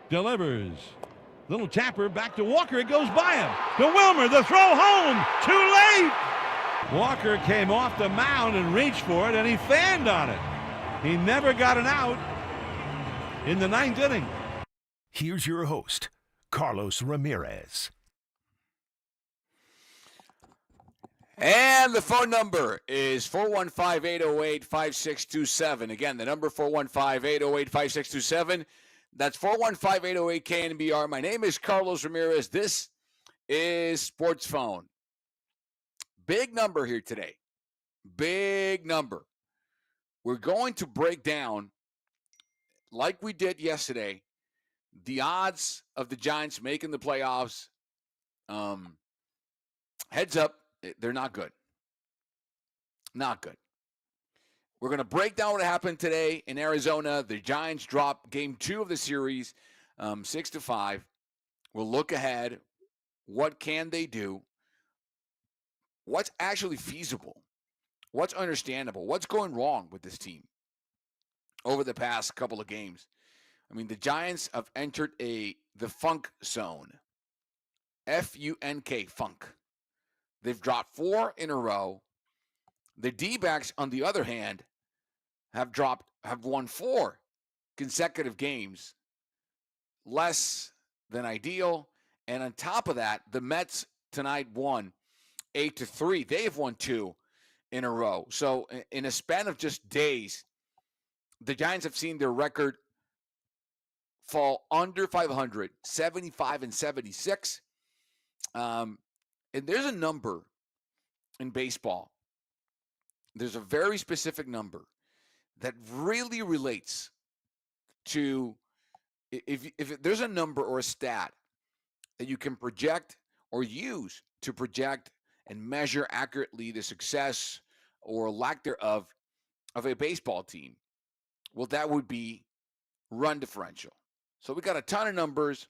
Delivers. Little tapper back to Walker. It goes by him. To Wilmer. The throw home. Too late. Walker came off the mound and reached for it, and he fanned on it. He never got an out in the ninth inning. Here's your host, Carlos Ramirez. And the phone number is 415-808-5627. Again, the number 415-808-5627. That's 415-808-KNBR. My name is Carlos Ramirez. This is Sportsphone. Big number here today. Big number. We're going to break down, like we did yesterday, the odds of the Giants making the playoffs. Heads up, they're not good. Not good. We're going to break down what happened today in Arizona. The Giants dropped game 2 of the series, 6-5. We'll look ahead. What can they do? What's actually feasible? What's understandable? What's going wrong with this team over the past couple of games? I mean, the Giants have entered the funk zone. F-U-N-K, funk. They've dropped 4 in a row. The D-backs, on the other hand, have won 4 consecutive games. Less than ideal. And on top of that, the Mets tonight won 8-3. They have won 2 in a row. So in a span of just days, the Giants have seen their record fall under 500, 75-76. And there's a number in baseball. There's a very specific number that really relates to if there's a number or a stat that you can project or use to project and measure accurately the success or lack thereof of a baseball team, well, that would be run differential. So we got a ton of numbers,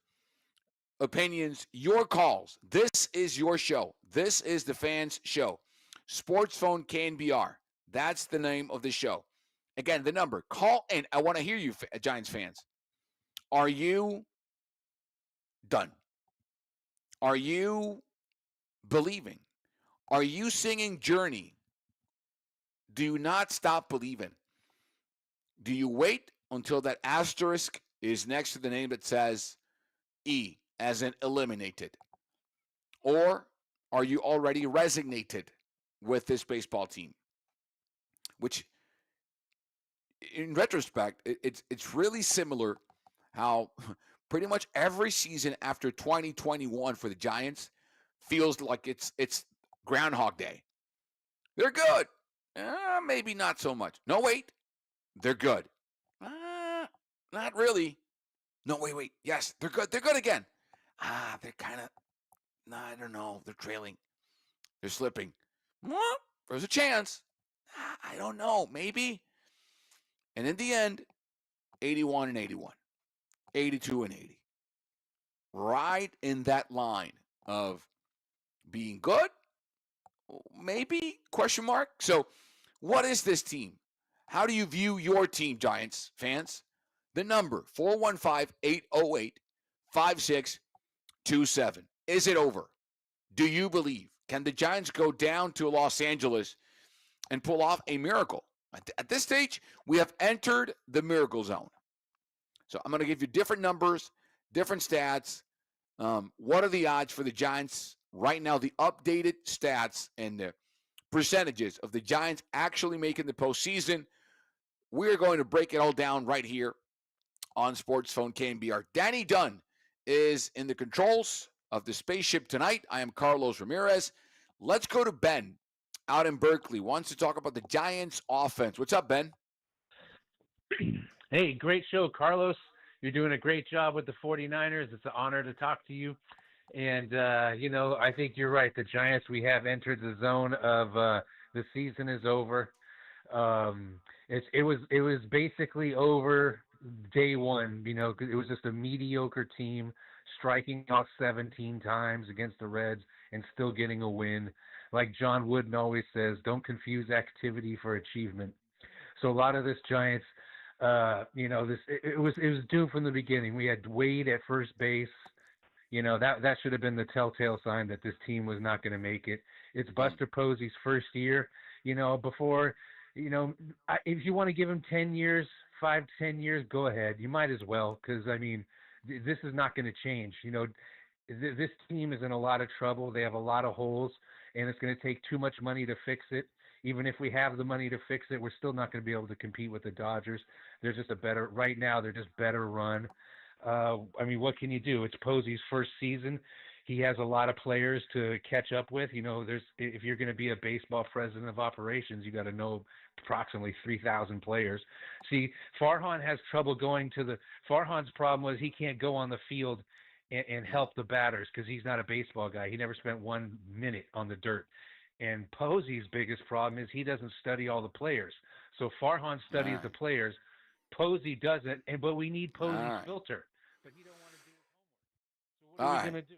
opinions, your calls. This is your show. This is the fans' show. Sportsphone KNBR. That's the name of the show. Again, the number. Call in. I want to hear you, Giants fans. Are you done? Are you believing? Are you singing Journey? Do not stop believing. Do you wait until that asterisk is next to the name that says E, as in eliminated? Or are you already resignated with this baseball team? Which, in retrospect, it's really similar how pretty much every season after 2021 for the Giants feels like it's Groundhog Day. They're good. Maybe not so much. No, wait. They're good. Not really. No, wait. Yes, they're good. They're good again. They're kind of, I don't know. They're trailing. They're slipping. There's a chance. I don't know. Maybe. And in the end, 81-81. 82-80. Right in that line of being good, maybe, question mark. So what is this team? How do you view your team, Giants fans? The number, 415-808-5627. Is it over? Do you believe? Can the Giants go down to Los Angeles and pull off a miracle. At this stage, we have entered the miracle zone. So I'm going to give you different numbers, different stats. What are the odds for the Giants right now? The updated stats and the percentages of the Giants actually making the postseason. We're going to break it all down right here on Sportsphone KNBR. Danny Dunn is in the controls of the spaceship tonight. I am Carlos Ramirez. Let's go to Ben out in Berkeley. Wants to talk about the Giants offense. What's up, Ben? Hey, great show, Carlos. You're doing a great job with the 49ers. It's an honor to talk to you. And, I think you're right. The Giants, we have entered the zone of the season is over. It was basically over day one, 'cause it was just a mediocre team striking out 17 times against the Reds and still getting a win. Like John Wooden always says, don't confuse activity for achievement. So a lot of this Giants, it was doomed from the beginning. We had Wade at first base. That should have been the telltale sign that this team was not going to make it. It's Buster Posey's first year. If you want to give him 10 years, 5 to 10 years, go ahead. You might as well, because this is not going to change. This team is in a lot of trouble. They have a lot of holes, and it's going to take too much money to fix it. Even if we have the money to fix it, we're still not going to be able to compete with the Dodgers. They're just right now, they're just better run. What can you do? It's Posey's first season. He has a lot of players to catch up with. If you're going to be a baseball president of operations, you got to know approximately 3,000 players. See, Farhan has trouble Farhan's problem was he can't go on the field and help the batters because he's not a baseball guy. He never spent 1 minute on the dirt. And Posey's biggest problem is he doesn't study all the players. So Farhan studies the players. Posey doesn't, but we need Posey's filter. But he don't want to do his homework. So what are we going to do?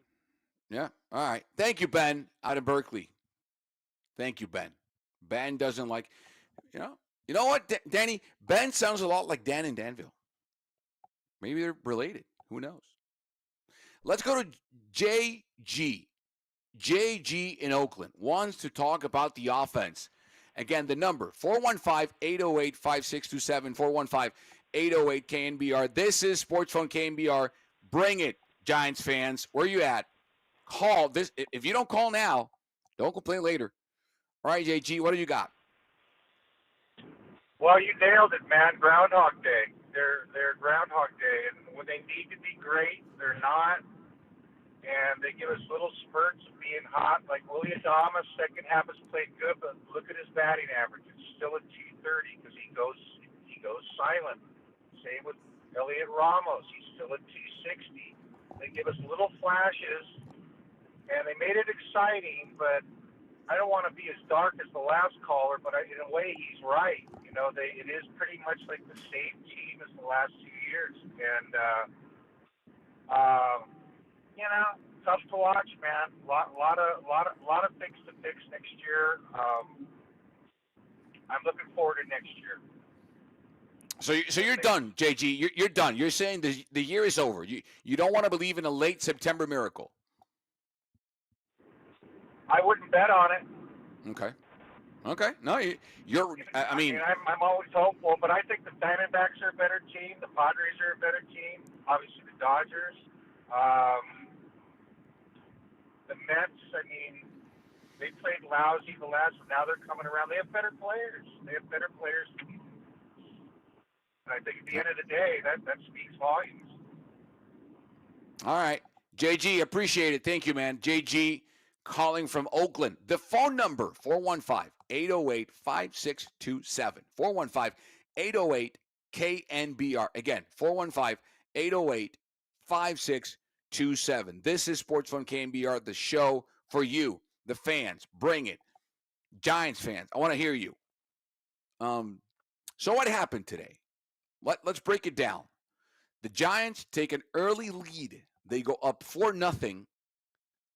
Yeah. All right. Thank you, Ben, out of Berkeley. Thank you, Ben. Ben doesn't like, you know what, Danny? Ben sounds a lot like Dan in Danville. Maybe they're related. Who knows? Let's go to JG. JG in Oakland wants to talk about the offense. Again, the number, 415-808-5627, 415-808-KNBR. This is Sportsphone KNBR. Bring it, Giants fans. Where you at? Call this. If you don't call now, don't complain later. All right, JG, what do you got? Well, you nailed it, man. Groundhog Day. They're Groundhog Day, and when they need to be great, they're not. And they give us little spurts of being hot. Like Willie Adames, second half has played good, but look at his batting average. It's still at 230 because he goes silent. Same with Elliot Ramos. He's still at 260. They give us little flashes, and they made it exciting, but I don't want to be as dark as the last caller, but in a way he's right. It is pretty much like the same team as the last 2 years. And, tough to watch, man. Lot of things to fix next year. I'm looking forward to next year. So you're done, JG. You're done. You're saying the year is over. You don't want to believe in a late September miracle. I wouldn't bet on it. Okay. No, you're. I'm always hopeful, but I think the Diamondbacks are a better team. The Padres are a better team. Obviously, the Dodgers. The Mets, they played lousy the last one. Now they're coming around. They have better players. And I think at the end of the day, that speaks volumes. All right. JG, appreciate it. Thank you, man. JG calling from Oakland. The phone number, 415-808-5627. 415-808-KNBR. Again, 415-808-5627. This is Sportsphone KNBR, the show for you, the fans. Bring it. Giants fans, I want to hear you. So what happened today? Let's break it down. The Giants take an early lead. They go up 4-0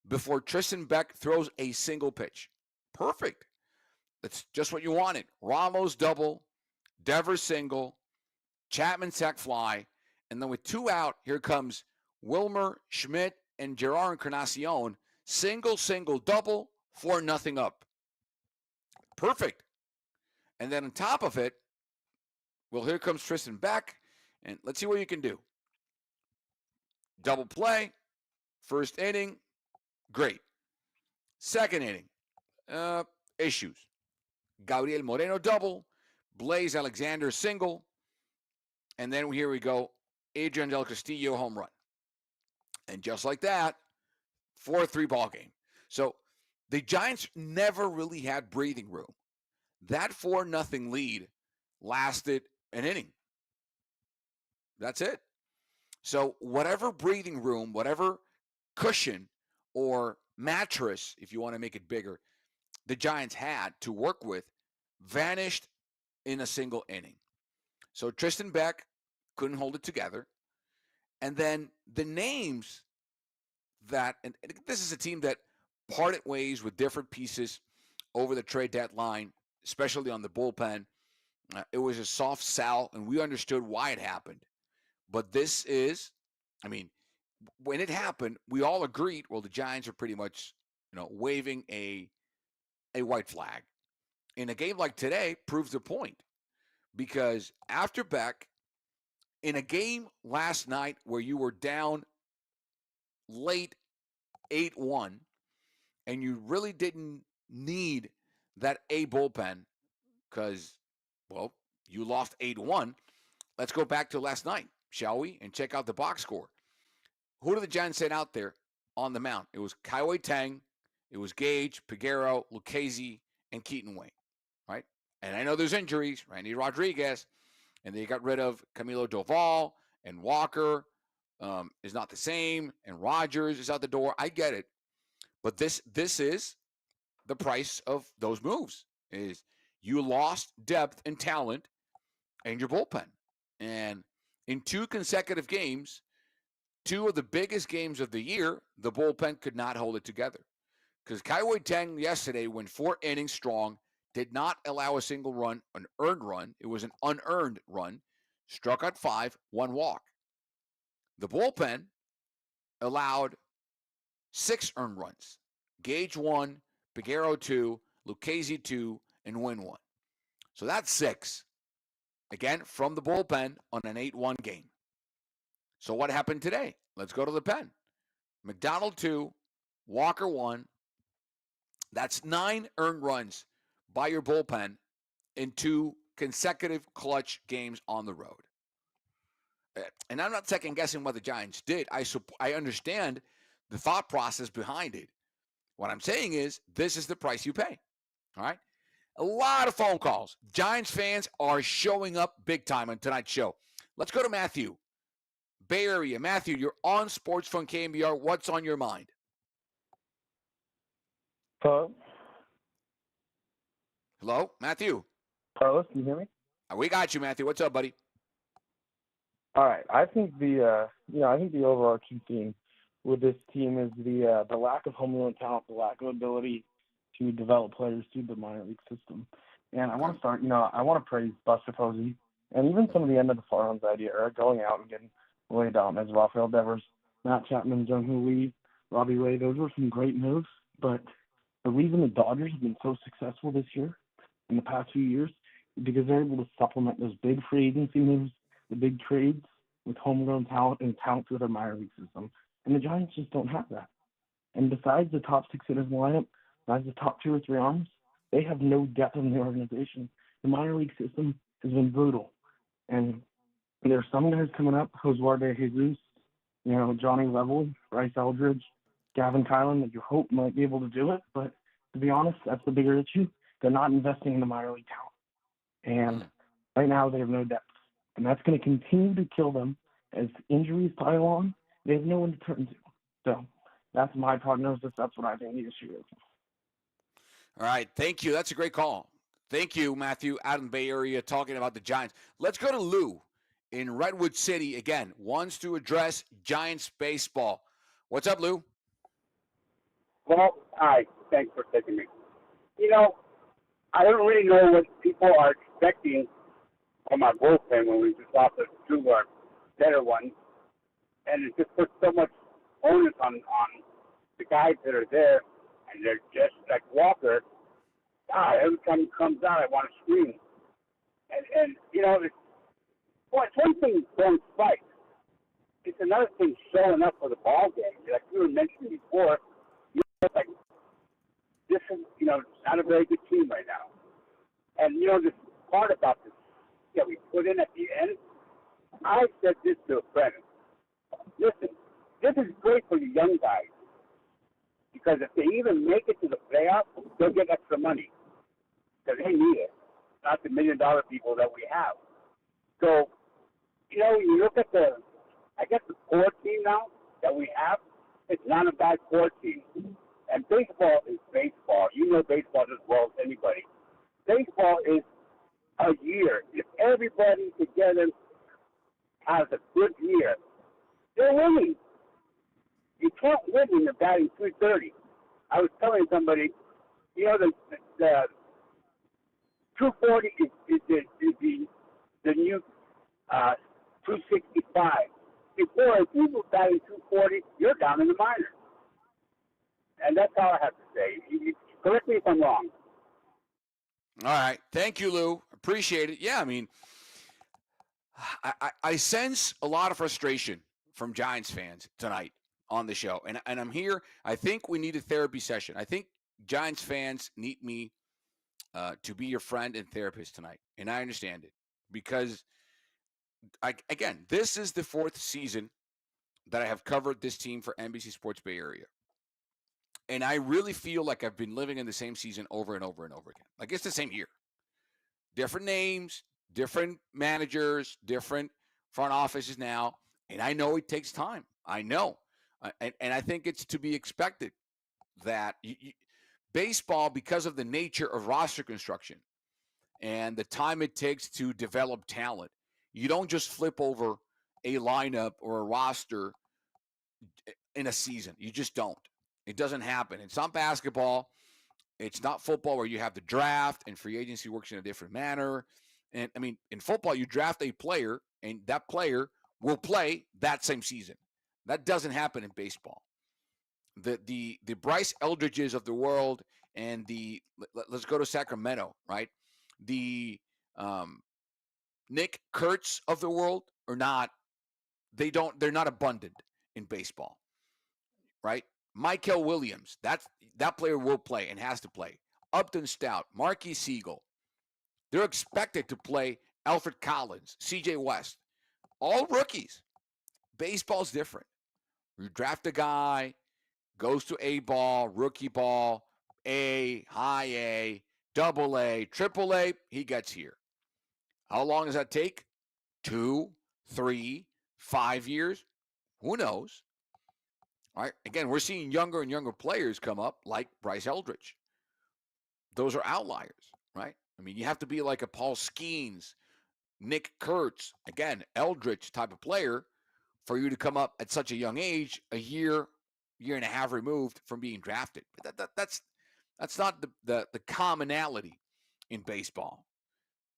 before Tristan Beck throws a single pitch. Perfect. That's just what you wanted. Ramos double, Devers single, Chapman sac fly, and then with 2 out, here comes Wilmer, Schmidt, and Gerard Encarnacion. Single, double, 4-0 up. Perfect. And then on top of it, well, here comes Tristan Beck, and let's see what you can do. Double play, first inning, great. Second inning, issues. Gabriel Moreno double, Blaze Alexander single, and then here we go, Adrian Del Castillo home run. And just like that, 4-3 ball game. So the Giants never really had breathing room. That 4-0 lead lasted an inning. That's it. So whatever breathing room, whatever cushion or mattress, if you want to make it bigger, the Giants had to work with vanished in a single inning. So Tristan Beck couldn't hold it together. And then the names that, and this is a team that parted ways with different pieces over the trade deadline, especially on the bullpen. It was a soft sell, and we understood why it happened. But this is, I mean, when it happened, we all agreed, well, the Giants are pretty much, waving a white flag. In a game like today, proves the point. Because after Beck, in a game last night where you were down late 8-1, and you really didn't need that A bullpen because, well, you lost 8-1. Let's go back to last night, shall we, and check out the box score. Who did the Giants send out there on the mound? It was Kaiwei Tang, it was Gage, Peguero, Lucchesi, and Keaton Wayne, right? And I know there's injuries, Randy Rodriguez, and they got rid of Camilo Doval, and Walker is not the same, and Rogers is out the door. I get it. But this is the price of those moves, is you lost depth and talent in your bullpen. And in 2 consecutive games, 2 of the biggest games of the year, the bullpen could not hold it together. Because Kaiwei Tang yesterday went 4 innings strong, did not allow a single run, an earned run. It was an unearned run. Struck out 5, 1 walk. The bullpen allowed 6 earned runs. Gage 1, Peguero 2, Lucchesi 2, and Wynn 1. So that's 6. Again, from the bullpen on an 8-1 game. So what happened today? Let's go to the pen. McDonald 2, Walker 1. That's 9 earned runs by your bullpen in 2 consecutive clutch games on the road. And I'm not second-guessing what the Giants did. I understand the thought process behind it. What I'm saying is this is the price you pay, all right? A lot of phone calls. Giants fans are showing up big time on tonight's show. Let's go to Matthew, Bay Area. Matthew, you're on Sportsphone KNBR. What's on your mind? Hello? Hello, Matthew? Carlos, can you hear me? We got you, Matthew. What's up, buddy? All right. I think the overarching theme with this team is the lack of homegrown talent, the lack of ability to develop players through the minor league system. And I want to start, I want to praise Buster Posey and even some of the end of the Farhan's idea era, going out and getting Willie Adames, Rafael Devers, Matt Chapman, Jung-Hoo Lee, Robbie Ray. Those were some great moves. But the reason the Dodgers have been so successful this year, in the past few years, is because they're able to supplement those big free agency moves, the big trades, with homegrown talent and talent through their minor league system. And the Giants just don't have that. And besides the top 6 hitters in the lineup, besides the top 2 or 3 arms, they have no depth in the organization. The minor league system has been brutal. And there are some guys coming up, Josué Jesus, Johnny Level, Bryce Eldridge, Gavin Kylan, that you hope might be able to do it. But to be honest, that's the bigger issue. They're not investing in the minor league talent. And right now they have no depth. And that's going to continue to kill them as injuries pile on. They have no one to turn to. So that's my prognosis. That's what I think the issue is. All right. Thank you. That's a great call. Thank you, Matthew, out in the Bay Area, talking about the Giants. Let's go to Lou in Redwood City again. Wants to address Giants baseball. What's up, Lou? Well, hi. Thanks for taking me. I don't really know what people are expecting from our bullpen when we just lost the 2 better ones. And it just puts so much onus on the guys that are there, and they're just like Walker. Every time he comes out, I want to scream. And it's one thing throwing strikes. It's another thing showing up for the ball game. Like you were mentioning before, like this is not a very good team right now. And this part about this that we put in at the end, I said this to a friend. Listen, this is great for the young guys because if they even make it to the playoffs, they'll get extra money because they need it. Not the $1 million people that we have. So, you look at the core team now that we have, it's not a bad core team. And baseball is baseball. You know baseball as well as anybody. Baseball is a year. If everybody together has a good year, they're winning. You can't win when you're batting 330. I was telling somebody, the 240 is the new 265. Before, if you were batting 240, you're down in the minors. And that's all I have to say. Correct me if I'm wrong. All right. Thank you, Lou. Appreciate it. Yeah, I mean, I sense a lot of frustration from Giants fans tonight on the show. And I'm here. I think we need a therapy session. I think Giants fans need me to be your friend and therapist tonight. And I understand it because, again, this is the 4th season that I have covered this team for NBC Sports Bay Area. And I really feel like I've been living in the same season over and over and over again. Like it's the same year. Different names, different managers, different front offices now. And I know it takes time. I know. And I think it's to be expected that baseball, because of the nature of roster construction and the time it takes to develop talent, you don't just flip over a lineup or a roster in a season. You just don't. It doesn't happen. It's not basketball. It's not football where you have the draft and free agency works in a different manner. And I mean, in football, you draft a player and that player will play that same season. That doesn't happen in baseball. The Bryce Eldridges of the world and let's go to Sacramento, right? The Nick Kurtz of the world are not. They're not abundant in baseball, right? Michael Williams, that player will play and has to play. Upton Stout, Marquis Siegel, they're expected to play. Alfred Collins, C.J. West, all rookies. Baseball's different. You draft a guy, goes to A ball, rookie ball, A, high A, double A, triple A, he gets here. How long does that take? 2, 3, 5 years? Who knows? All right. Again, we're seeing younger and younger players come up like Bryce Eldridge. Those are outliers, right? I mean, you have to be like a Paul Skeens, Nick Kurtz, again, Eldridge type of player for you to come up at such a young age, a year and a half removed from being drafted. But that's not the commonality in baseball.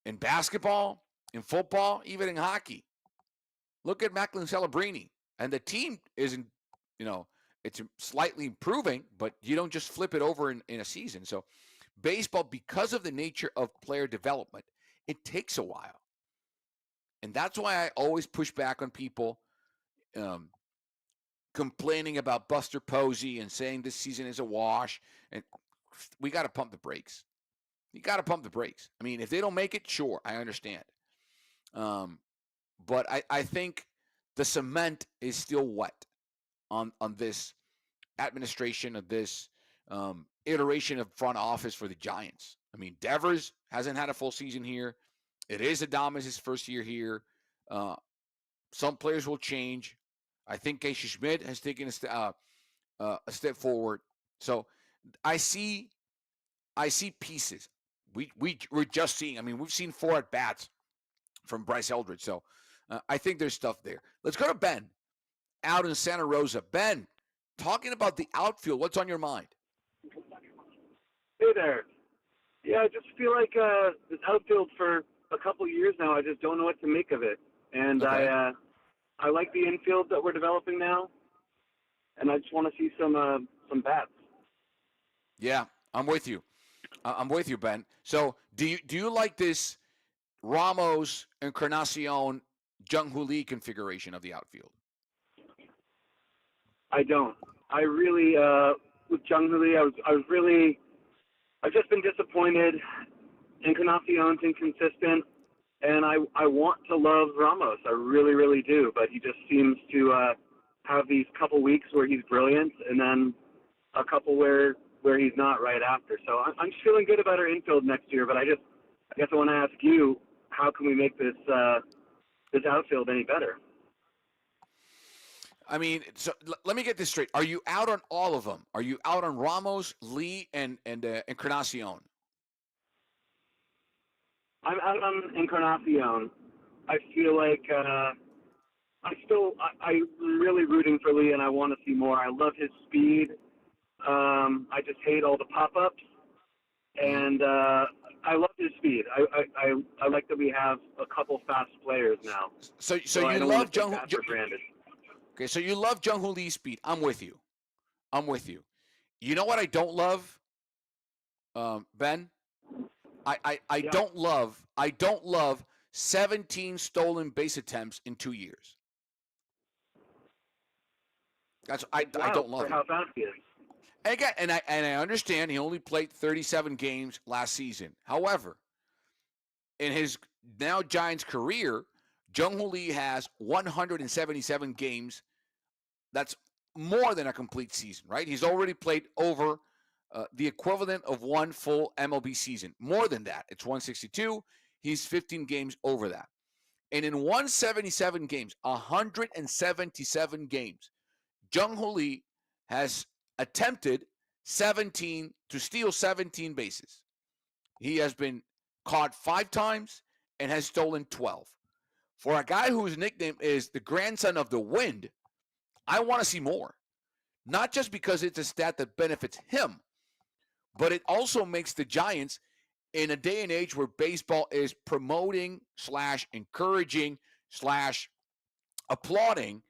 In basketball, in football, even in hockey. Look at Macklin Celebrini. And the team isn't, it's slightly improving, but you don't just flip it over in a season. So baseball, because of the nature of player development, it takes a while. And that's why I always push back on people complaining about Buster Posey and saying this season is a wash. And we got to pump the brakes. You got to pump the brakes. I mean, if they don't make it, sure, I understand. But I think the cement is still wet on this administration of this iteration of front office for the Giants. I mean, Devers hasn't had a full season here. It is Adames' first year here. Some players will change. I think Casey Schmidt has taken a step forward. So I see pieces. We're just seeing. I mean, we've seen 4 at bats from Bryce Eldridge. So I think there's stuff there. Let's go to Ben out in Santa Rosa. Ben, talking about the outfield, what's on your mind? Hey there. Yeah, I just feel like this outfield for a couple of years now, I just don't know what to make of it. And okay. I like the infield that we're developing now, and I just want to see some bats. Yeah, I'm with you. I'm with you, Ben. So do you like this Ramos, Encarnacion, Jung-Hoo Lee configuration of the outfield? I don't. I really, with Jung-Hoo Lee, I've just been disappointed. Encarnacion's inconsistent, and I want to love Ramos. I really, really do, but he just seems to have these couple weeks where he's brilliant, and then a couple where he's not right after. So I'm just feeling good about our infield next year, but I guess I want to ask you, how can we make this outfield any better? I mean, so let me get this straight. Are you out on all of them? Are you out on Ramos, Lee, and Encarnacion? I'm out on Encarnacion. I feel like I'm really rooting for Lee, and I want to see more. I love his speed. I just hate all the pop-ups, and I love his speed. I like that we have a couple fast players now. So I you don't love want to take that for granted. Okay, so you love Jung-Hoo Lee's speed. I'm with you. You know what I don't love, Ben? I don't love 17 stolen base attempts in 2 years. I don't love it. How fast he is. And again, and I understand he only played 37 games last season. However, in his now Giants career, Jung-Hoo Lee has 177 games. That's more than a complete season, right? He's already played over the equivalent of one full MLB season. More than that. It's 162. He's 15 games over that. And in 177 games, 177 games, Jung-Hoo Lee has attempted to steal 17 bases. He has been caught 5 times and has stolen 12. For a guy whose nickname is the grandson of the wind, I want to see more. Not just because it's a stat that benefits him, but it also makes the Giants, in a day and age where baseball is promoting / encouraging / applauding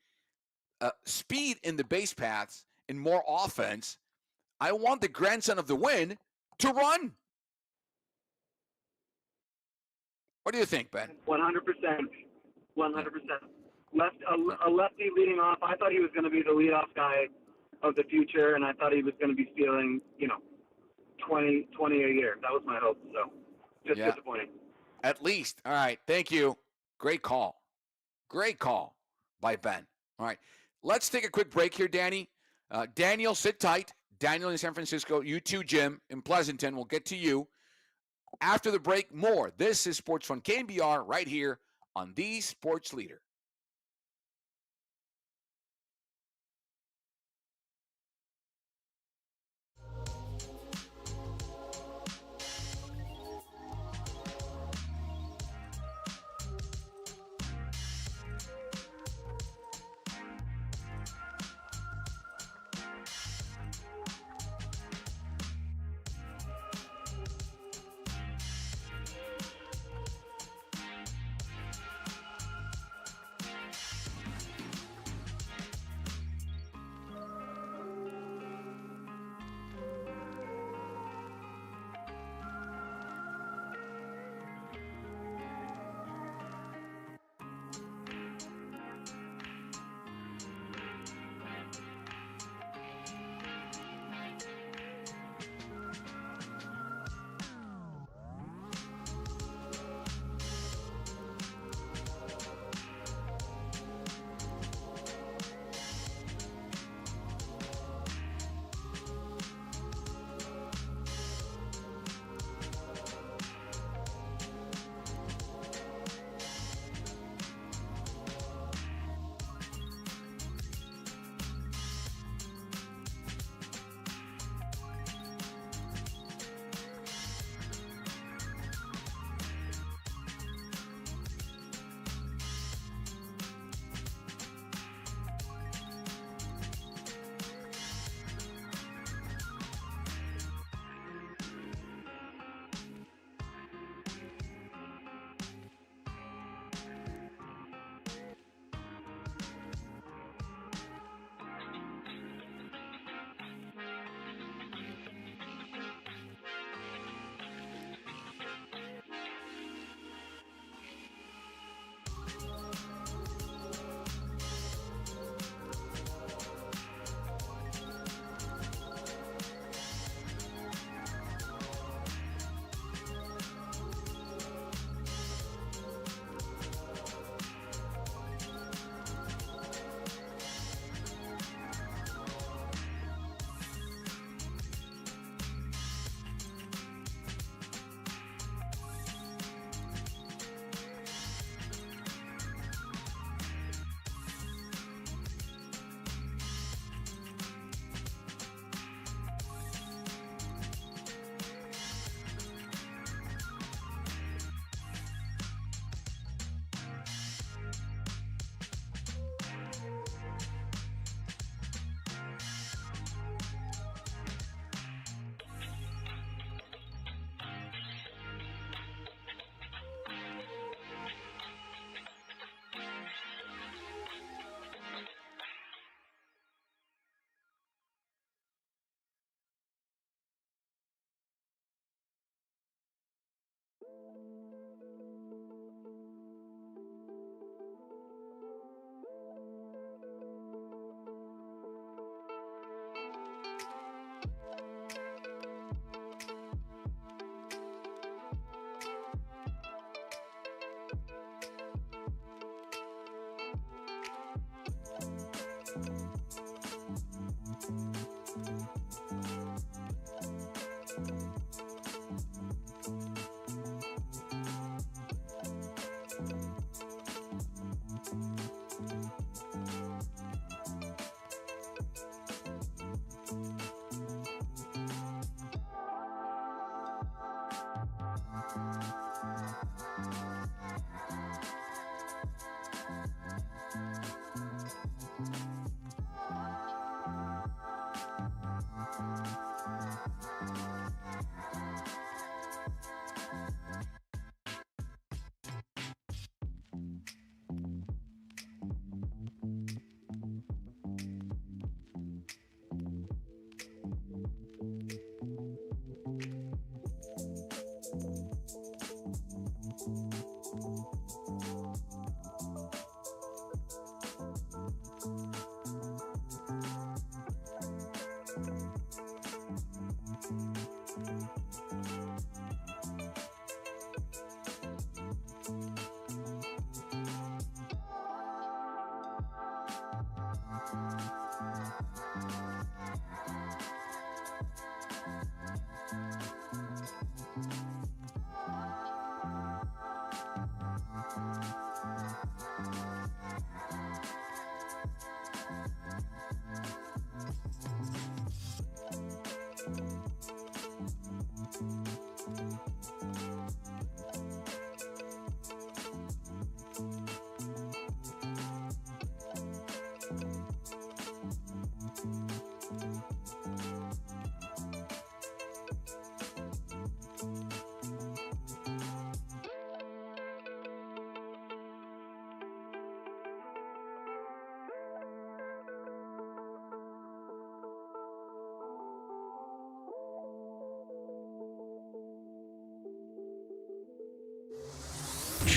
speed in the base paths and more offense, I want the grandson of the wind to run. What do you think, Ben? 100%. 100%. A lefty leading off. I thought he was going to be the leadoff guy of the future, and I thought he was going to be stealing, 20 a year. That was my hope. So, just disappointing. At least. All right. Thank you. Great call by Ben. All right. Let's take a quick break here, Danny. Daniel, sit tight. Daniel in San Francisco. You too, Jim in Pleasanton. We'll get to you. After the break, more. This is Sportsphone KNBR right here on the Sports Leader.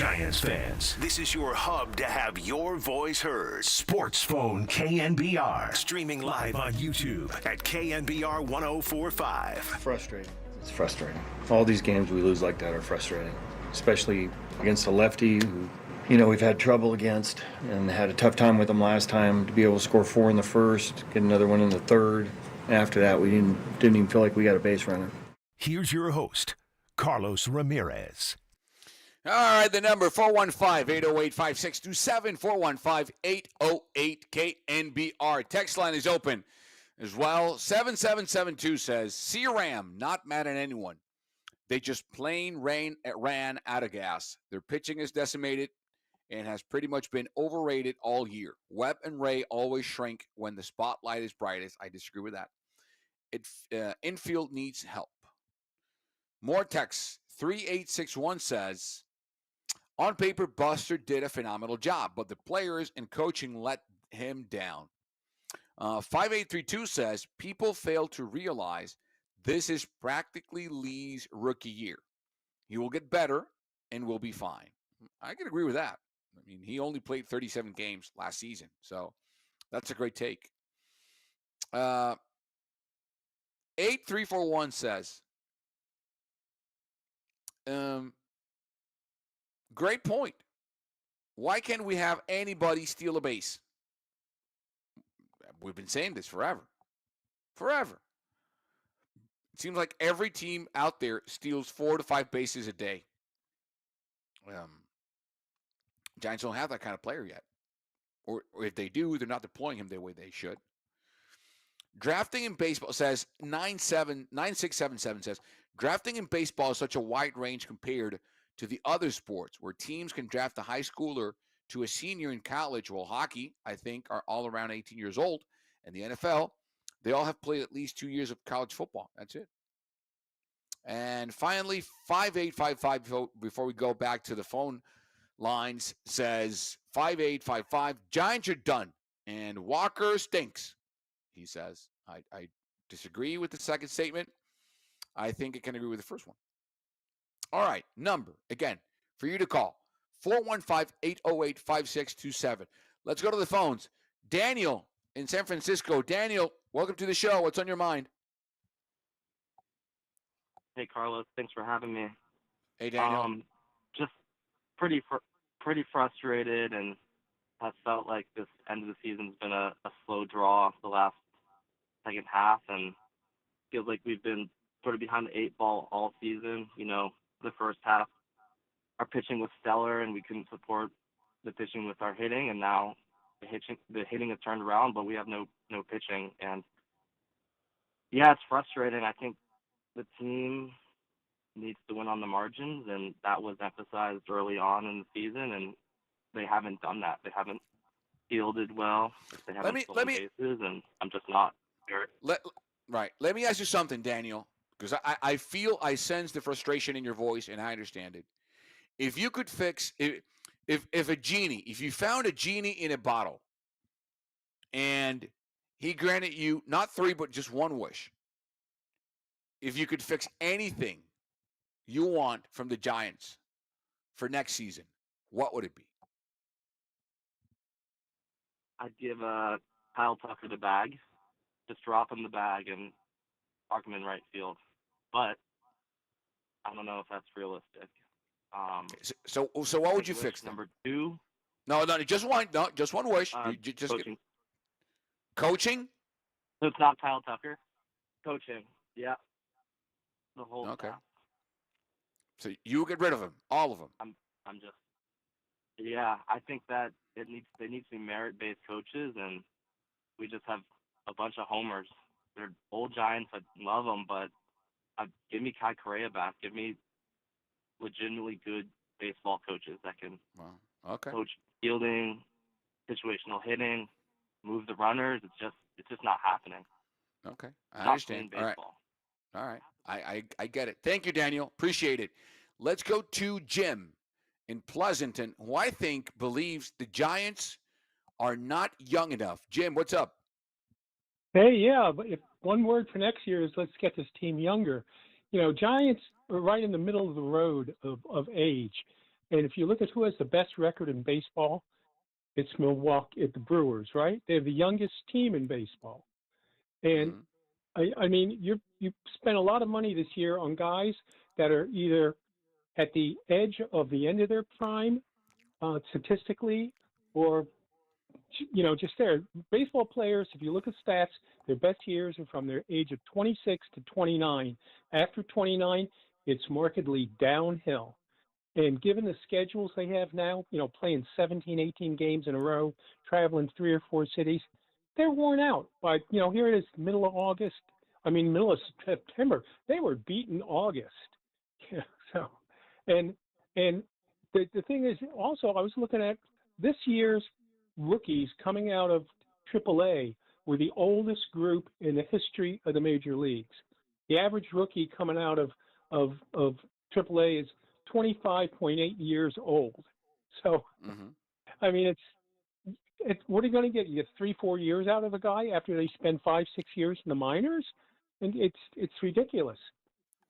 Giants fans, this is your hub to have your voice heard. Sportsphone KNBR. Streaming live on YouTube at KNBR 1045. Frustrating. It's frustrating. All these games we lose like that are frustrating, especially against a lefty who, we've had trouble against and had a tough time with them last time. To be able to score 4 in the first, get another one in the third. After that, we didn't even feel like we got a base runner. Here's your host, Carlos Ramirez. All right, the number 415-808-5627, 415-808-KNBR. Text line is open as well. 7772 says, CRAM, not mad at anyone. They just plain ran out of gas. Their pitching is decimated and has pretty much been overrated all year. Webb and Ray always shrink when the spotlight is brightest. I disagree with that. Infield needs help. More texts. 3861 says, on paper, Buster did a phenomenal job, but the players and coaching let him down. 5832 says, people fail to realize this is practically Lee's rookie year. He will get better and will be fine. I can agree with that. I mean, he only played 37 games last season, so that's a great take. 8341 says, great point. Why can't we have anybody steal a base? We've been saying this forever. Forever. It seems like every team out there steals 4 to 5 bases a day. Giants don't have that kind of player yet. Or if they do, they're not deploying him the way they should. Drafting in baseball says 9677 says, drafting in baseball is such a wide range compared to the other sports where teams can draft a high schooler to a senior in college. Well, hockey, I think, are all around 18 years old. And the NFL, they all have played at least 2 years of college football. That's it. And finally, 5855, before we go back to the phone lines, says 5855, Giants are done. And Walker stinks, he says. I disagree with the second statement. I think I can agree with the first one. All right, number, again, for you to call, 415-808-5627. Let's go to the phones. Daniel in San Francisco. Daniel, welcome to the show. What's on your mind? Hey, Carlos. Thanks for having me. Hey, Daniel. Just pretty frustrated, and has felt like this end of the season's been a slow draw the last second half, and feels like we've been sort of behind the 8 ball all season. The first half, our pitching was stellar, and we couldn't support the pitching with our hitting, and now the hitting has turned around, but we have no pitching, and yeah, it's frustrating. I think the team needs to win on the margins, and that was emphasized early on in the season, and they haven't done that. They haven't fielded well. They haven't stolen bases, and I'm just not sure. Right. Let me ask you something, Daniel, because I feel, I sense the frustration in your voice, and I understand it. If you could fix, if you found a genie in a bottle, and he granted you not 3, but just 1 wish, if you could fix anything you want from the Giants for next season, what would it be? I'd give Kyle Tucker the bag. Just drop him the bag and park him in right field. But I don't know if that's realistic. So what would you fix then? Number 2? No, just one. No, just 1 wish. Just coaching. Coaching? So it's not Kyle Tucker. Coaching. Yeah. The whole staff. So you get rid of them, all of them. I'm just. Yeah, I think that they need to be merit-based coaches, and we just have a bunch of homers. They're old Giants. I love them, but give me Kai Correa back. Give me legitimately good baseball coaches that can coach fielding, situational hitting, move the runners. It's just not happening. Okay, I understand. Baseball. All right. I get it. Thank you, Daniel. Appreciate it. Let's go to Jim in Pleasanton, who I think believes the Giants are not young enough. Jim, what's up? Hey, yeah, but if one word for next year is let's get this team younger. Giants are right in the middle of the road of age. And if you look at who has the best record in baseball, it's Milwaukee, the Brewers, right? They have the youngest team in baseball. And I mean, you spent a lot of money this year on guys that are either at the edge of the end of their prime, statistically, or just there. Baseball players, if you look at stats, their best years are from their age of 26 to 29. After 29, it's markedly downhill. And given the schedules they have now, playing 17, 18 games in a row, traveling 3 or 4 cities, they're worn out. But, here it is, middle of September. They were beaten August. So, and the thing is, also, I was looking at this year's rookies coming out of AAA were the oldest group in the history of the major leagues. The average rookie coming out of AAA is 25.8 years old. So, I mean, it's what are you going to get? You get 3-4 years out of a guy after they spend 5-6 years in the minors, and it's ridiculous.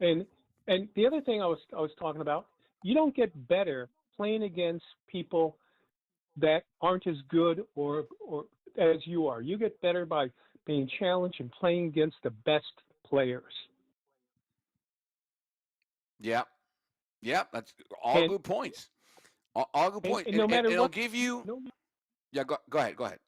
And the other thing I was talking about, you don't get better playing against people that aren't as good or as you are. You get better by being challenged and playing against the best players. Yeah, that's all good points. All good points. And no matter it'll what, give you. Yeah, go ahead.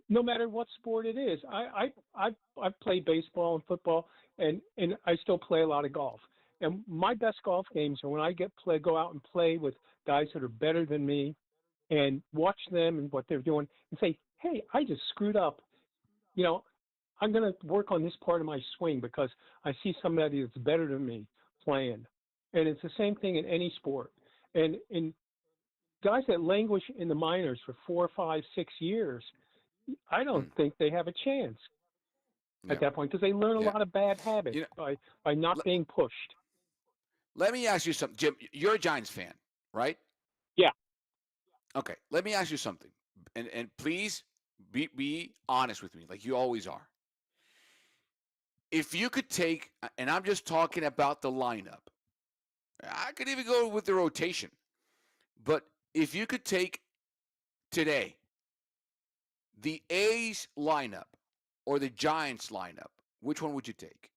No matter what sport it is, I've played baseball and football, and I still play a lot of golf. And my best golf games are when I go out and play with guys that are better than me, and watch them and what they're doing, and say, hey, I just screwed up. I'm going to work on this part of my swing because I see somebody that's better than me playing. And it's the same thing in any sport. And in guys that languish in the minors for 4, 5, 6 years, I don't think they have a chance at that point because they learn a lot of bad habits by not being pushed. Let me ask you something, Jim. You're a Giants fan, right? Yeah. Okay. Let me ask you something, and please be honest with me, like you always are. If you could take, and I'm just talking about the lineup, I could even go with the rotation, but if you could take today the A's lineup or the Giants lineup, which one would you take?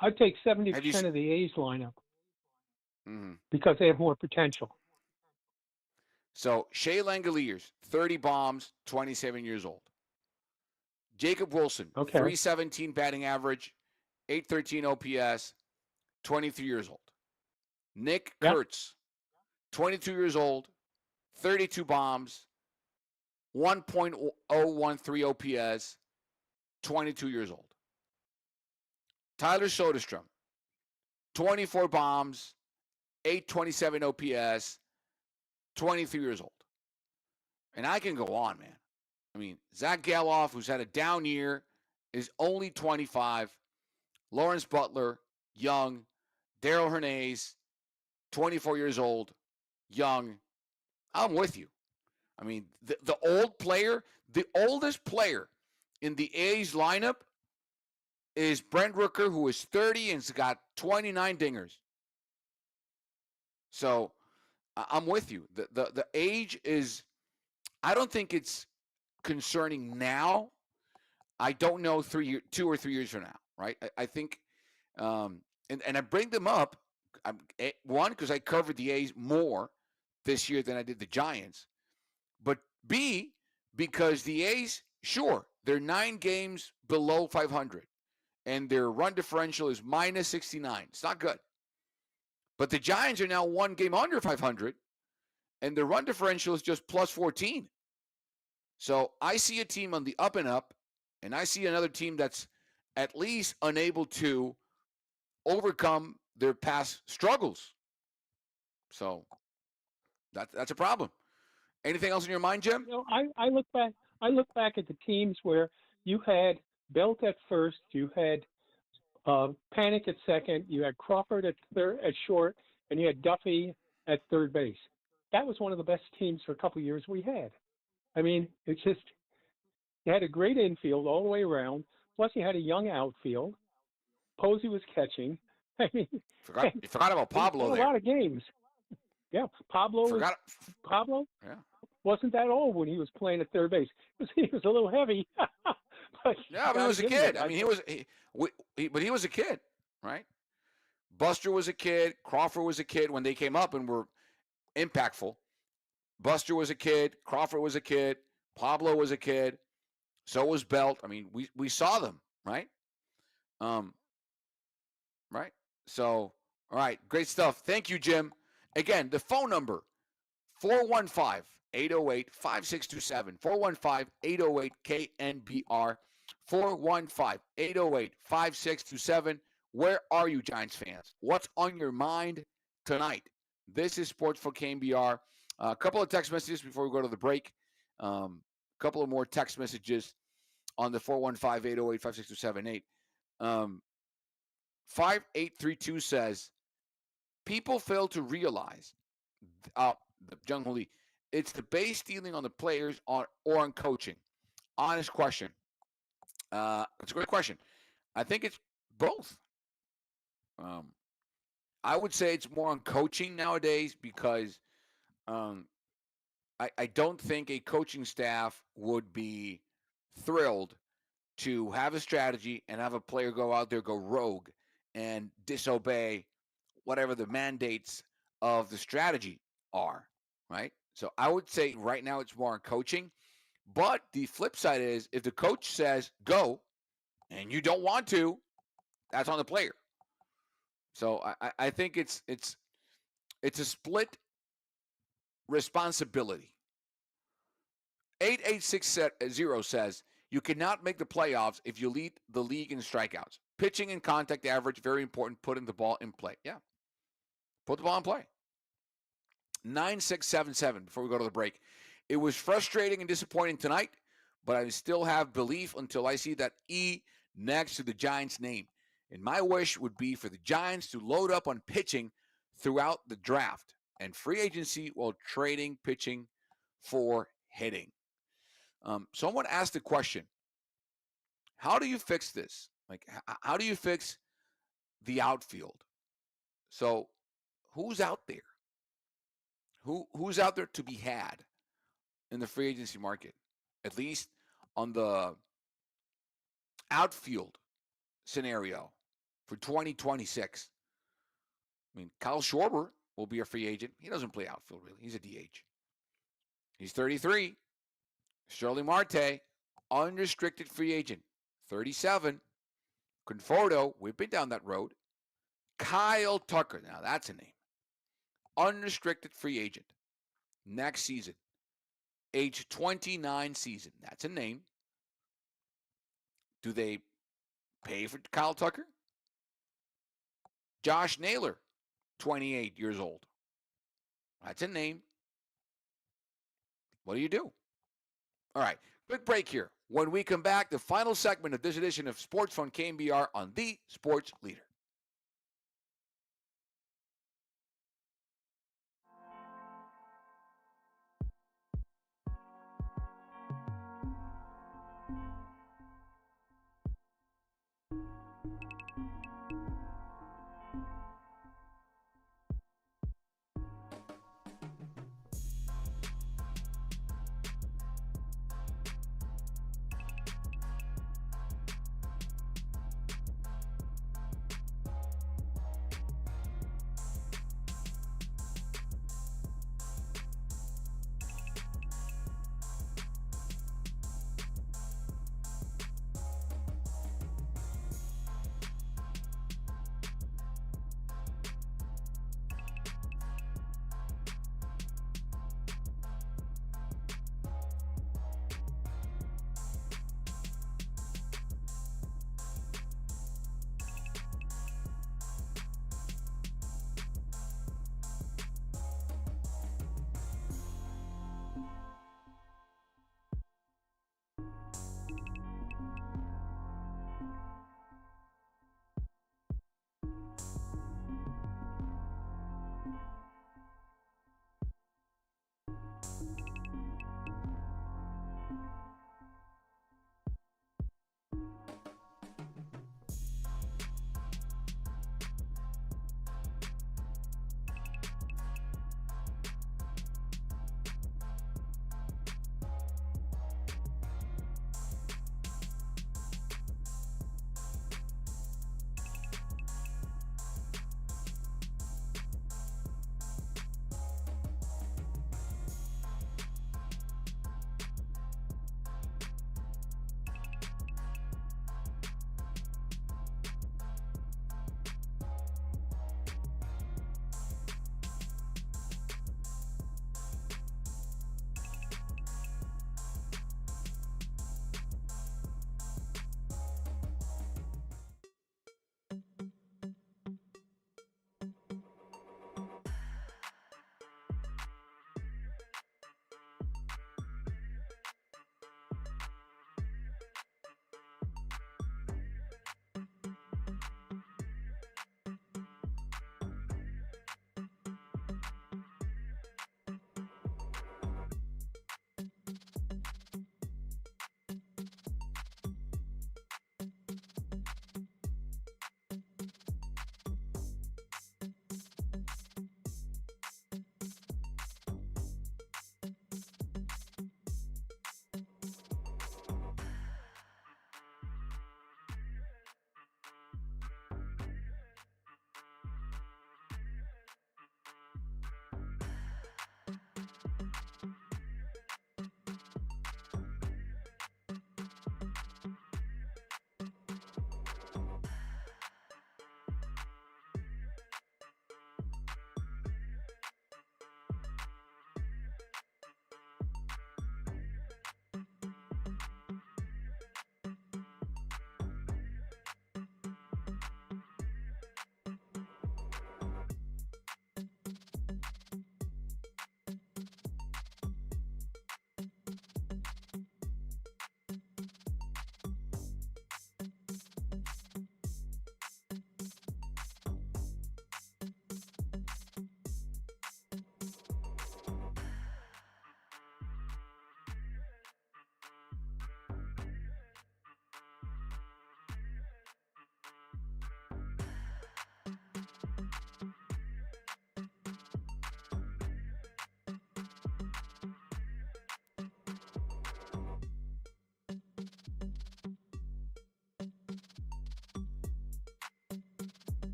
I'd take 70% of the A's lineup because they have more potential. So Shea Langoliers, 30 bombs, 27 years old. Jacob Wilson, 317 batting average, 813 OPS, 23 years old. Nick Kurtz, 22 years old, 32 bombs, 1.013 OPS, 22 years old. Tyler Soderstrom, 24 bombs, 827 OPS, 23 years old. And I can go on, man. I mean, Zach Geloff, who's had a down year, is only 25. Lawrence Butler, young. Darrell Hernandez, 24 years old, young. I'm with you. I mean, the oldest player in the A's lineup is Brent Rooker, who is 30 and's got 29 dingers. So I'm with you. The age is, I don't think it's concerning now. I don't know 2 or 3 years from now, right? I think, and I bring them up, one, because I covered the A's more this year than I did the Giants, but B, because the A's, sure, they're 9 games below 500, and their run differential is minus 69. It's not good. But the Giants are now 1 game under 500, and their run differential is just plus 14. So I see a team on the up and up, and I see another team that's at least unable to overcome their past struggles. So that's a problem. Anything else in your mind, Jim? I look back at the teams where you had Belt at first, you had Panic at second, you had Crawford at short, and you had Duffy at third base. That was one of the best teams for a couple of years we had. I mean, it's just, you had a great infield all the way around, plus you had a young outfield. Posey was catching. I mean, You forgot about Pablo a there. lot of games. Yeah, Pablo. Pablo. Yeah. Wasn't that old when he was playing at third base. He was a little heavy. But Yeah, but he was a kid. I mean, but he was a kid, right? Buster was a kid. Crawford was a kid when they came up and were impactful. Buster was a kid. Crawford was a kid. Pablo was a kid. So was Belt. I mean, we saw them, right? Right? So, all right, great stuff. Thank you, Jim. Again, the phone number, 415-808-5627. 415-808-KNBR. 415-808-5627. Where are you, Giants fans? What's on your mind tonight? This is Sports for KNBR. A couple of text messages before we go to the break. A couple of more text messages on the 415-808-5627. 5832 says, people fail to realize, the Jungle Lee, it's the base stealing on the players or on coaching. Honest question. It's a great question. I think it's both. I would say it's more on coaching nowadays because I don't think a coaching staff would be thrilled to have a strategy and have a player go out there, go rogue, and disobey whatever the mandates of the strategy are, right? So I would say right now it's more on coaching. But the flip side is if the coach says go and you don't want to, that's on the player. So I think it's a split responsibility. 8860 says, you cannot make the playoffs if you lead the league in strikeouts. Pitching and contact average, very important, putting the ball in play. Yeah. Put the ball in play. 9677, before we go to the break. It was frustrating and disappointing tonight, but I still have belief until I see that E next to the Giants' name. And my wish would be for the Giants to load up on pitching throughout the draft and free agency while trading pitching for hitting. Someone asked the question, how do you fix this? Like, how do you fix the outfield? So who's out there? Who's out there to be had in the free agency market? At least on the outfield scenario for 2026. I mean, Kyle Schwarber will be a free agent. He doesn't play outfield, really. He's a DH. He's 33. Sterling Marte, unrestricted free agent, 37. Conforto, we've been down that road. Kyle Tucker, now that's a name. Unrestricted free agent. Next season. Age 29 season. That's a name. Do they pay for Kyle Tucker? Josh Naylor, 28 years old. That's a name. What do you do? All right, quick break here. When we come back, the final segment of this edition of Sportsphone KNBR on the Sports Leader.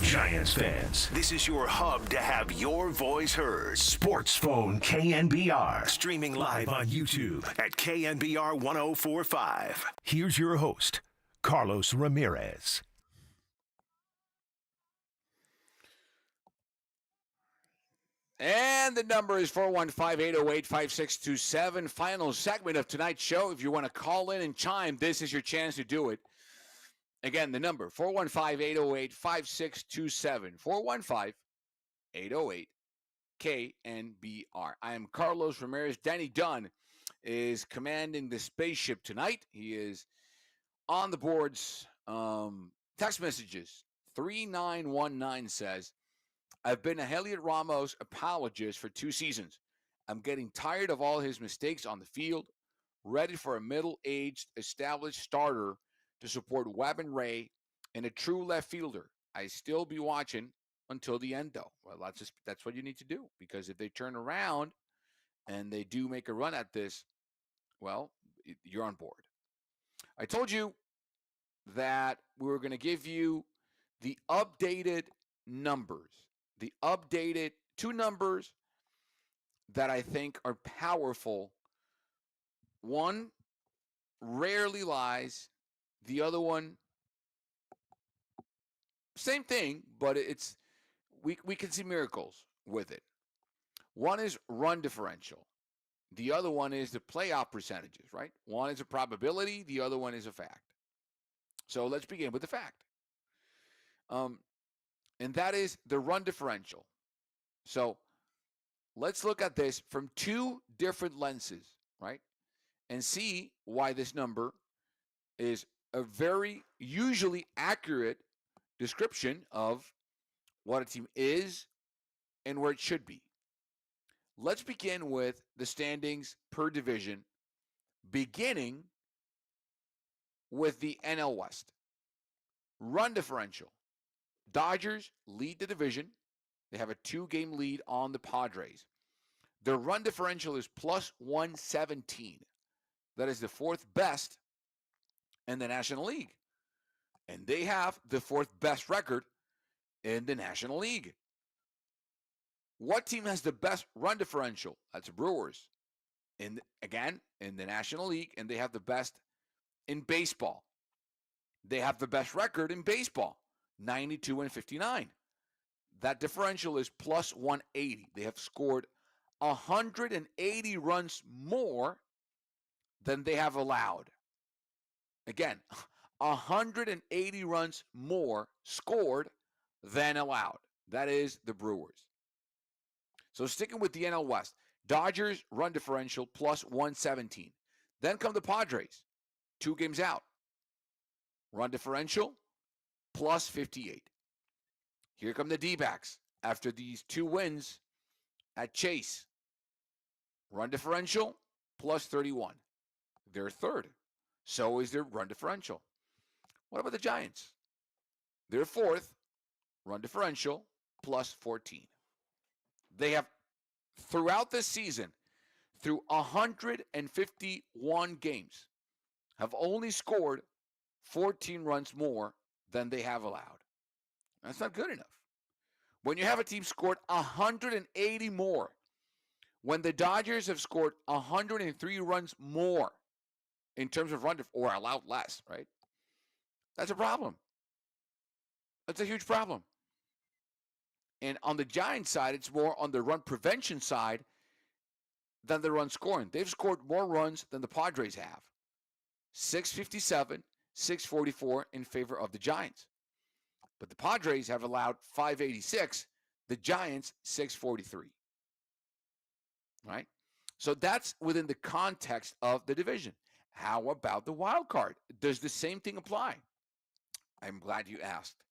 Giants fans, this is your hub to have your voice heard. Sportsphone KNBR. Streaming live on YouTube at KNBR 1045. Here's your host, Carlos Ramirez. And the number is 415-808-5627. Final segment of tonight's show. If you want to call in and chime, this is your chance to do it. Again, the number, 415-808-5627. 415-808-KNBR. I am Carlos Ramirez. Danny Dunn is commanding the spaceship tonight. He is on the boards. Text messages. 3919 says, I've been a Heliot Ramos apologist for 2 seasons. I'm getting tired of all his mistakes on the field, ready for a middle-aged, established starter to support Webb and Ray and a true left fielder. I still be watching until the end, though. Well, that's what you need to do, because if they turn around and they do make a run at this, well, you're on board. I told you that we were going to give you the updated numbers. The updated 2 numbers that I think are powerful. One rarely lies. The other one, same thing, but we can see miracles with it. One is run differential. The other one is the playoff percentages, right? One is a probability. The other one is a fact. So let's begin with the fact. And that is the run differential. So let's look at this from 2 different lenses, right? And see why this number is a very usually accurate description of what a team is and where it should be. Let's begin with the standings per division, beginning with the NL West. Run differential. Dodgers lead the division. They have a 2-game lead on the Padres. Their run differential is plus 117. That is the 4th best in the National League. And they have the 4th best record in the National League. What team has the best run differential? That's the Brewers. Again, in the National League, and they have the best in baseball. They have the best record in baseball, 92-59. That differential is plus 180. They have scored 180 runs more than they have allowed. Again, 180 runs more scored than allowed. That is the Brewers. So sticking with the NL West, Dodgers run differential plus 117. Then come the Padres, 2 games out. Run differential plus 58. Here come the D-backs after these 2 wins at Chase. Run differential plus 31. They're 3rd. So is their run differential. What about the Giants? They're 4th. Run differential plus 14. They have, throughout this season, through 151 games, have only scored 14 runs more than they have allowed. That's not good enough. When you have a team scored 180 more, when the Dodgers have scored 103 runs more in terms of run or allowed less, right? That's a problem. That's a huge problem. And on the Giants side, it's more on the run prevention side than the run scoring. They've scored more runs than the Padres have. 657, 644 in favor of the Giants. But the Padres have allowed 586, the Giants 643. Right? So that's within the context of the division. How about the wild card? Does the same thing apply? I'm glad you asked.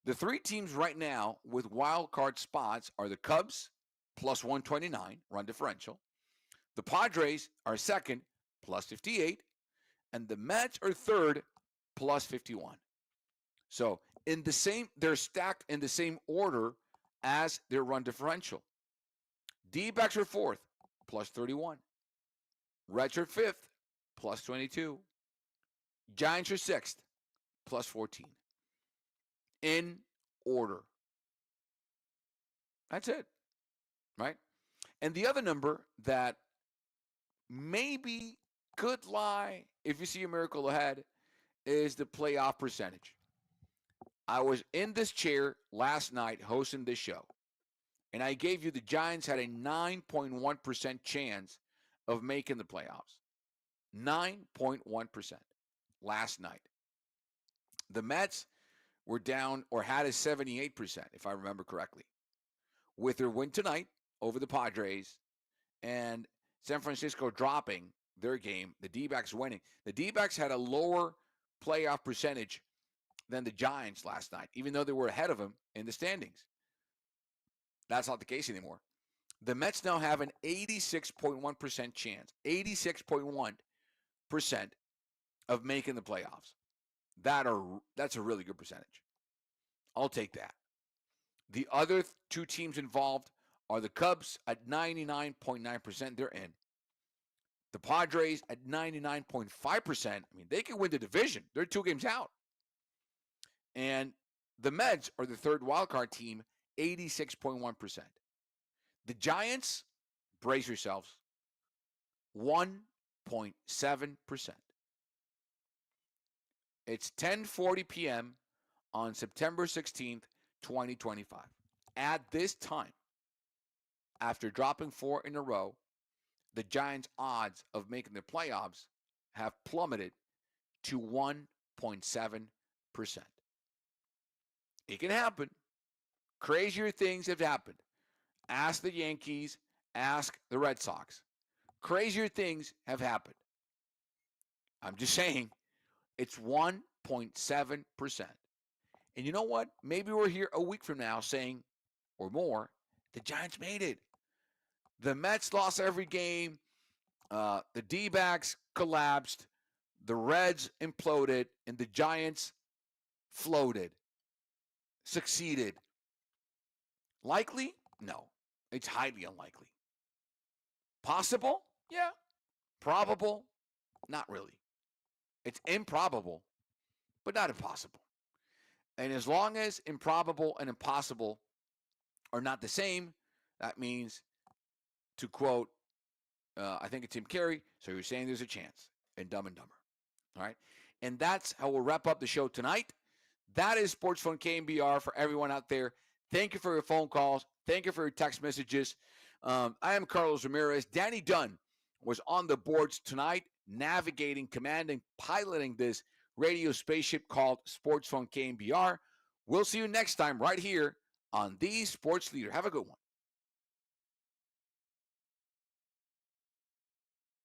The 3 teams right now with wild card spots are the Cubs, plus 129, run differential. The Padres are 2nd, plus 58. And the Mets are 3rd, plus 51. So they're stacked in the same order as their run differential. D-backs are 4th, plus 31. Reds are 5th, plus 22. Giants are 6th, plus 14. In order. That's it, right? And the other number that maybe could lie if you see a miracle ahead is the playoff percentage. I was in this chair last night hosting this show, and I gave you the Giants had a 9.1% chance of making the playoffs. 9.1% last night. The Mets were down or had a 78%, if I remember correctly. With their win tonight over the Padres and San Francisco dropping their game, the D-backs winning. The D-backs had a lower playoff percentage than the Giants last night, even though they were ahead of them in the standings. That's not the case anymore. The Mets now have an 86.1% chance, 86.1% of making the playoffs. That's a really good percentage. I'll take that. The other two teams involved are the Cubs at 99.9%. They're in. The Padres at 99.5%. I mean, they can win the division. They're 2 games out. And the Mets are the third wildcard team, 86.1%. The Giants, brace yourselves, 1.7%. It's 10:40 p.m. on September 16th, 2025. At this time, after dropping 4 in a row, the Giants' odds of making the playoffs have plummeted to 1.7%. It can happen. Crazier things have happened. Ask the Yankees, ask the Red Sox. Crazier things have happened. I'm just saying, it's 1.7%. And you know what? Maybe we're here a week from now saying, or more, the Giants made it. The Mets lost every game. The D-backs collapsed. The Reds imploded. And the Giants floated. Succeeded. Likely? No. It's highly unlikely. Possible? Yeah. Probable? Not really. It's improbable, but not impossible. And as long as improbable and impossible are not the same, that means, to quote, I think it's Tim Carey, so you're saying there's a chance in Dumb and Dumber. All right? And that's how we'll wrap up the show tonight. That is Sportsphone KNBR for everyone out there. Thank you for your phone calls. Thank you for your text messages. I am Carlos Ramirez. Danny Dunn was on the boards tonight, navigating, commanding, piloting this radio spaceship called Sportsphone KNBR. We'll see you next time right here on the Sports Leader. Have a good one.